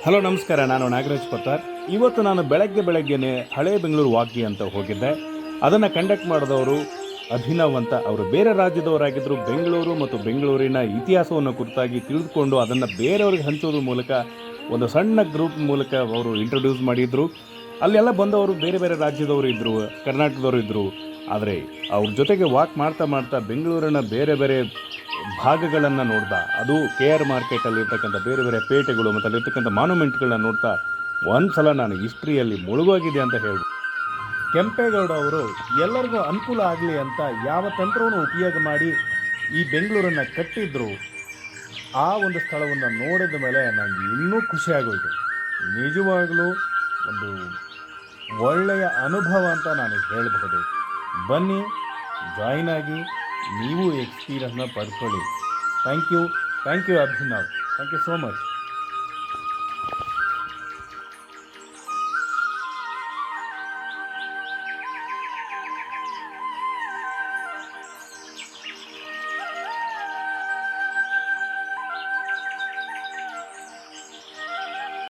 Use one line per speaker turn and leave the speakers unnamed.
Hello ನಮಸ್ಕಾರ, ನಾನು ನಾಗರಾಜ್ ಪತ್ತಾರ್. ಇವತ್ತು ನಾನು ಬೆಳಗ್ಗೆನೆ ಹಳೆ ಬೆಂಗಳೂರು ವಾಕಿ ಅಂತ ಹೋಗಿದ್ದೆ. ಅದನ್ನು ಕಂಡಕ್ಟ್ ಮಾಡಿದವರು ಅಭಿನವ್ ಅಂತ. ಅವರು ಬೇರೆ ರಾಜ್ಯದವರಾಗಿದ್ದರು. ಬೆಂಗಳೂರು ಮತ್ತು ಬೆಂಗಳೂರಿನ ಇತಿಹಾಸವನ್ನು ಕುರಿತಾಗಿ ತಿಳಿದುಕೊಂಡು ಅದನ್ನು ಬೇರೆಯವ್ರಿಗೆ ಹಂಚೋದ್ರ ಮೂಲಕ ಒಂದು ಸಣ್ಣ ಗ್ರೂಪ್ ಮೂಲಕ ಅವರು ಇಂಟ್ರೊಡ್ಯೂಸ್ ಮಾಡಿದರು. ಅಲ್ಲೆಲ್ಲ ಬಂದವರು ಬೇರೆ ಬೇರೆ ರಾಜ್ಯದವರು ಇದ್ದರು, ಕರ್ನಾಟಕದವರು ಇದ್ದರು. ಆದರೆ ಅವ್ರ ಜೊತೆಗೆ ವಾಕ್ ಮಾಡ್ತಾ ಮಾಡ್ತಾ ಬೆಂಗಳೂರಿನ ಬೇರೆ ಬೇರೆ ಭಾಗಗಳನ್ನು ನೋಡ್ದ. ಅದು ಕೆ ಆರ್ ಮಾರ್ಕೆಟಲ್ಲಿರ್ತಕ್ಕಂಥ ಬೇರೆ ಬೇರೆ ಪೇಟೆಗಳು ಮತ್ತು ಅಲ್ಲಿರ್ತಕ್ಕಂಥ ಮಾನ್ಯುಮೆಂಟ್ಗಳನ್ನ ನೋಡ್ತಾ ಒಂದು ಸಲ ನಾನು ಹಿಸ್ಟ್ರಿಯಲ್ಲಿ ಮುಳುಗೋಗಿದೆ ಅಂತ ಹೇಳ್ಬೋದು. ಕೆಂಪೇಗೌಡ ಅವರು ಎಲ್ಲರಿಗೂ ಅನುಕೂಲ ಆಗಲಿ ಅಂತ ಯಾವ ತಂತ್ರವನ್ನು ಉಪಯೋಗ ಮಾಡಿ ಈ ಬೆಂಗಳೂರನ್ನು ಕಟ್ಟಿದ್ರು. ಆ ಒಂದು ಸ್ಥಳವನ್ನು ನೋಡಿದ ಮೇಲೆ ನನಗೆ ಇನ್ನೂ ಖುಷಿಯಾಗೋಯಿತು. ನಿಜವಾಗಲೂ ಒಂದು ಒಳ್ಳೆಯ ಅನುಭವ ಅಂತ ನಾನು ಹೇಳಬಹುದು. ಬನ್ನಿ, ಜಾಯಿನ್ ಆಗಿ ನೀವು ಎಕ್ಸ್ಪೀರಿಯನ್ಸ್ನ ಪಡ್ಕೊಳ್ಳಿ. Thank you Abhinav. Thank you so much.